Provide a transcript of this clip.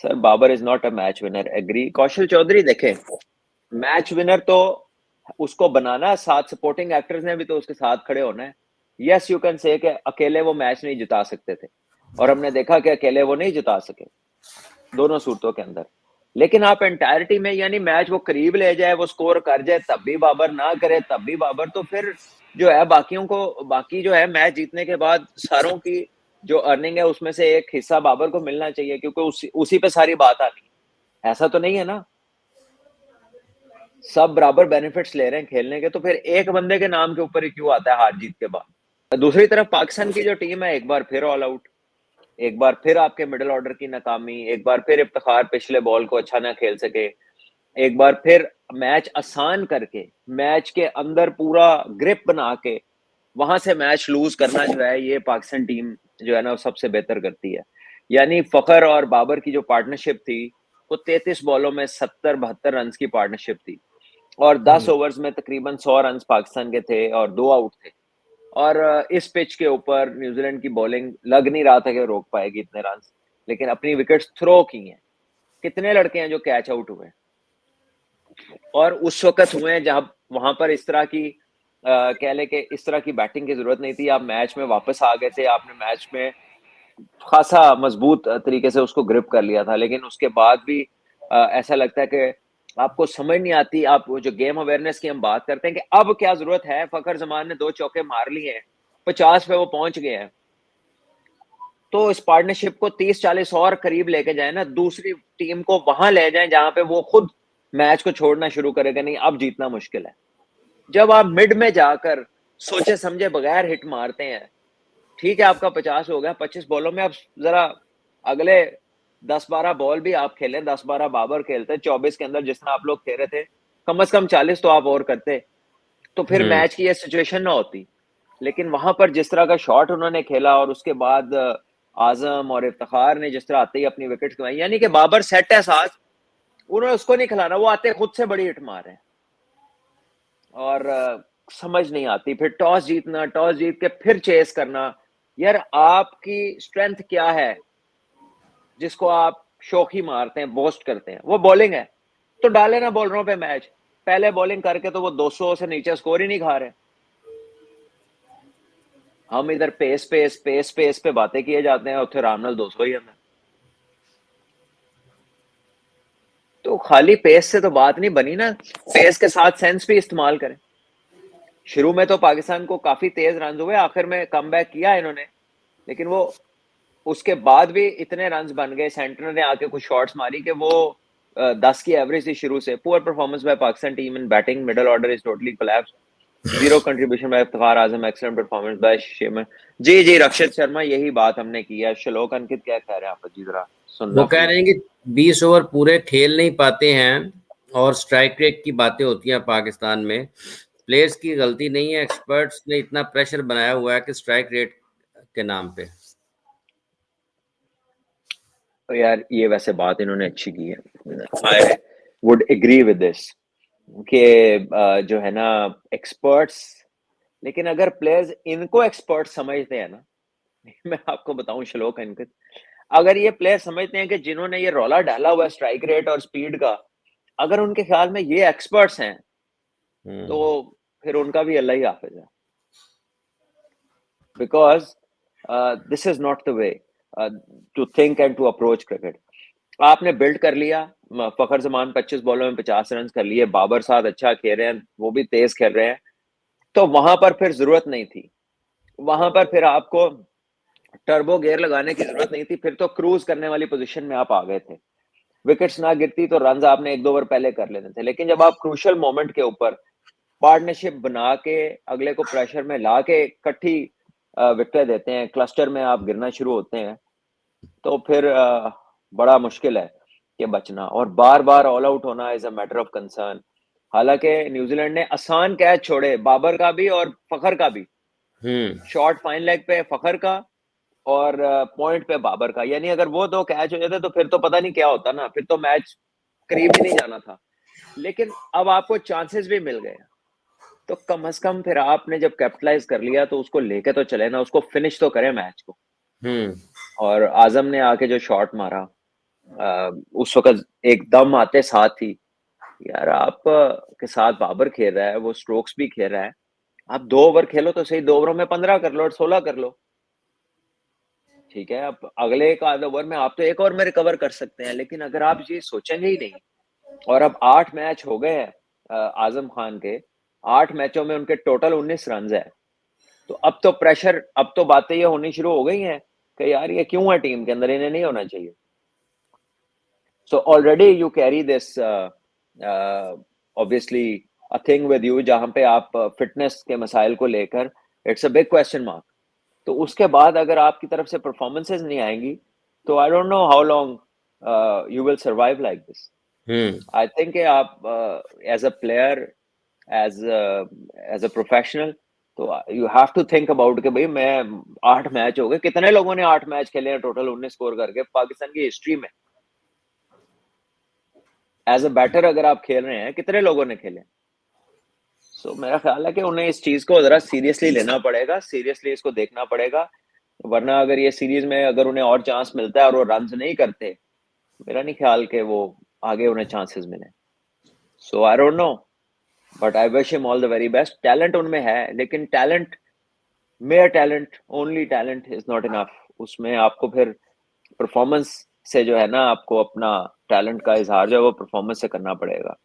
Sir Babar is not a match winner, agree. Kaushal Chaudhary देखें, match winner तो उसको बनाना, साथ सपोर्टिंग एक्टर्स ने भी तो उसके साथ खड़े होना है। यस यू कैन से कि अकेले वो मैच नहीं जिता सकते थे, और हमने देखा कि अकेले वो नहीं जिता सके दोनों सूरतों के अंदर। लेकिन आप एंटायरिटी में, यानी मैच वो करीब ले जाए, वो स्कोर कर जाए तब भी बाबर, ना करे तब भी बाबर, तो फिर जो है बाकियों को, बाकी जो है मैच जीतने के बाद सारों की जो अर्निंग है उसमें से एक हिस्सा बाबर को मिलना चाहिए, क्योंकि उसी पे सारी बात आनी है। ऐसा तो नहीं है ना, सब बराबर बेनिफिट्स ले रहे हैं खेलने के, तो फिर एक बंदे के नाम के ऊपर ही क्यों आता है हार जीत के बाद। दूसरी तरफ पाकिस्तान की जो टीम है, एक बार फिर ऑल आउट, एक बार फिर आपके मिडिल ऑर्डर की नाकामी, एक बार फिर इफ्तिखार पिछले बॉल को अच्छा ना खेल सके, एक बार फिर मैच आसान करके, मैच के अंदर पूरा ग्रिप बना के वहां से मैच लूज करना, जो है ये पाकिस्तान टीम जो है ना वो सबसे बेहतर करती है। यानी फखर और बाबर की जो पार्टनरशिप थी, वो 33 बॉलों में 70-72 रन की पार्टनरशिप थी, और 10 ओवर्स में तकरीबन 100 रन पाकिस्तान के थे और 2 आउट थे। और इस पिच के ऊपर न्यूजीलैंड की बॉलिंग लग नहीं रहा था कि रोक पाएगी इतने रन, लेकिन अपनी विकेट्स थ्रो की हैं। कितने लड़के हैं जो कैच आउट हुए, और उस वक्त हुए हैं जहां वहां पर इस तरह की कह ले कि इस तरह की बैटिंग की जरूरत नहीं थी। आप मैच में वापस आ गए थे, आपने मैच में खासा मजबूत तरीके से उसको ग्रिप कर लिया था, लेकिन उसके बाद भी ऐसा लगता है कि आपको समझ नहीं आती। आप वो जो गेम अवेयरनेस की हम बात करते हैं कि अब क्या जरूरत है, फखर जमान ने 2 चौके मार लिए हैं, 50 पे वो पहुंच गए हैं, तो इस पार्टनरशिप को 30-40 और करीब लेके जाए ना, दूसरी टीम को वहां ले जाए जहां पे वो खुद मैच को छोड़ना शुरू करेगा, नहीं अब जीतना मुश्किल है। जब आप मिड में जाकर सोचे समझे बगैर हिट मारते हैं, ठीक है आपका 50 हो गया, 25 बॉलों में आप जरा अगले 10-12 बॉल भी आप खेलें, 10-12 बाबर खेलते, 24 के अंदर जिस तरह आप लोग खेल रहे थे, कम से कम 40 तो आप और करते, तो फिर मैच की ये सिचुएशन ना होती। लेकिन वहां पर जिस तरह का शॉट उन्होंने खेला, और उसके बाद आजम और इफ्तिखार ने जिस तरह आते ही अपनी विकेट कमाई, यानी कि बाबर सेट है साथ, उन्होंने उसको नहीं खिलाना, वो आते खुद से बड़ी हिट मार रहे हैं। और समझ नहीं आती फिर टॉस जीतना, टॉस जीत के फिर चेस करना। यार आपकी स्ट्रेंथ क्या है जिसको आप शौकी मारते हैं, बोस्ट करते हैं? वो बॉलिंग है, तो डाले ना बॉलरों पे मैच। पहले बॉलिंग करके तो वो 200 से नीचे स्कोर ही नहीं खा रहे। हम इधर पेस पेस पेस पेस पे बातें किए जाते हैं, उत्थे रामनाल 200 ही अंदर। तो खाली पेस से तो बात नहीं बनी ना, पेस के साथ सेंस भी इस्तेमाल करें। शुरू में तो पाकिस्तान को काफी तेज रन हुए, आखिर में कमबैक किया इन्होंने, लेकिन वो उसके बाद भी इतने रन बन गए, सेंटर ने आके कुछ शॉट्स मारी कि वो 10 की एवरेज थी शुरू से। Poor performance by Pakistan team in batting, middle order is totally collapse, zero contribution by Iftikhar Azam, excellent performance by शेमन। जी जी रक्षित शर्मा, यही बात हमने की है। श्लोक अंकित क्या कह रहे हैं आप जी, जरा वो सुनना कह प्लीज। रहे हैं कि 20 ओवर पूरे खेल नहीं पाते हैं, और स्ट्राइक रेट की बातें होती हैं पाकिस्तान में। प्लेयर्स की गलती नहीं है, एक्सपर्ट्स ने इतना प्रेशर बनाया हुआ है कि स्ट्राइक रेट के नाम पे। तो यार ये वैसे बात इन्होंने अच्छी की है, I would agree with this कि जो है ना एक्सपर्ट्स, लेकिन अगर प्लेयर्स इनको एक्सपर्ट समझते हैं ना, मैं आपको बताऊं श्लोक अंकित, अगर ये प्लेयर समझते हैं कि जिन्होंने ये रौला डाला हुआ है स्ट्राइक रेट और स्पीड का, अगर उनके ख्याल में ये एक्सपर्ट्स हैं, तो फिर उनका भी अल्लाह ही हाफिज है। Because this is not the way to think and to approach cricket. आपने बिल्ड कर लिया, फखर जमान 25 बॉलों में 50 रन कर लिए, बाबर साहब अच्छा खेल रहे हैं, वो भी तेज खेल रहे हैं, तो वहां पर फिर जरूरत नहीं थी, वहां पर फिर आपको टर्बो गियर लगाने की जरूरत नहीं थी, फिर तो क्रूज करने वाली पोजीशन में आप आ गए थे। विकेट्स ना गिरती तो रन आपने 1-2 ओवर पहले कर लेने थे, लेकिन जब आप क्रूशल मोमेंट के ऊपर पार्टनरशिप बना के अगले को प्रेशर में ला के इकट्ठी विकेट देते हैं, क्लस्टर में आप गिरना शुरू होते हैं, तो फिर बड़ा मुश्किल है कि बचना, और बार बार ऑल आउट होना is a matter of concern. हालांकि न्यूजीलैंड ने आसान कैच छोड़े, बाबर का भी और फखर का भी। शॉर्ट फाइन लेग पे फखर का और पॉइंट पे बाबर का, यानी अगर वो 2 कैच हो जाते तो फिर तो पता नहीं क्या होता ना, फिर तो मैच करीब ही नहीं जाना था। लेकिन अब आपको चांसेस भी मिल गए, तो कम से कम फिर आपने जब कैपिटलाइज कर लिया तो उसको लेके तो चले ना, उसको फिनिश तो करें मैच को। हम्म और आजम ने आके जो शॉट मारा, उस वक्त एकदम आते साथ ही यार आप के साथ बाबर खेल रहा है, वो स्ट्रोक्स भी खेल रहा है, आप 2 ओवर खेलो तो सही, 2 ओवरों में 15 कर लो और 16 कर लो। ठीक है, अब अगले एक आध ओवर में आप तो 1 ओवर में रिकवर कर सकते हैं, लेकिन अगर आप ये सोचेंगे ही नहीं और अब 8 मैच हो गए हैं आजम खान के, 8 मैचों में उनके टोटल 19 रन है, तो अब तो प्रेशर, अब तो बातें ये होनी शुरू हो गई हैं कि यार ये क्यों है टीम के अंदर, इन्हें नहीं होना चाहिए। So already you carry this obviously a thing with you, जहां पे आप फिटनेस के मसाइल को लेकर it's a big question mark. तो उसके बाद अगर आपकी तरफ से परफॉर्मेंसेज नहीं आएंगी तो I don't know how long you will survive like this. I think आप as a player, as a professional, तो you have to think about कि भाई मैं 8 मैच हो गए, कितने लोगों ने 8 मैच खेले हैं टोटल 19 स्कोर करके पाकिस्तान की हिस्ट्री में, एज अ बैटर अगर आप खेल रहे हैं कितने लोगों ने खेले। सो मेरा ख्याल है कि उन्हें इस चीज को जरा सीरियसली लेना पड़ेगा, सीरियसली इसको देखना पड़ेगा, वरना अगर ये सीरीज में अगर उन्हें और चांस मिलता है और वो रन नहीं करते, मेरा नहीं ख्याल कि वो आगे उन्हें चांसेस मिले। So I don't know, but I wish him all the very best. Talent उनमें है, लेकिन talent, mere talent, only talent is not enough. उसमें आपको फिर परफॉर्मेंस से जो है ना, आपको अपना टैलेंट का इजहार जो है वो परफॉर्मेंस से करना पड़ेगा।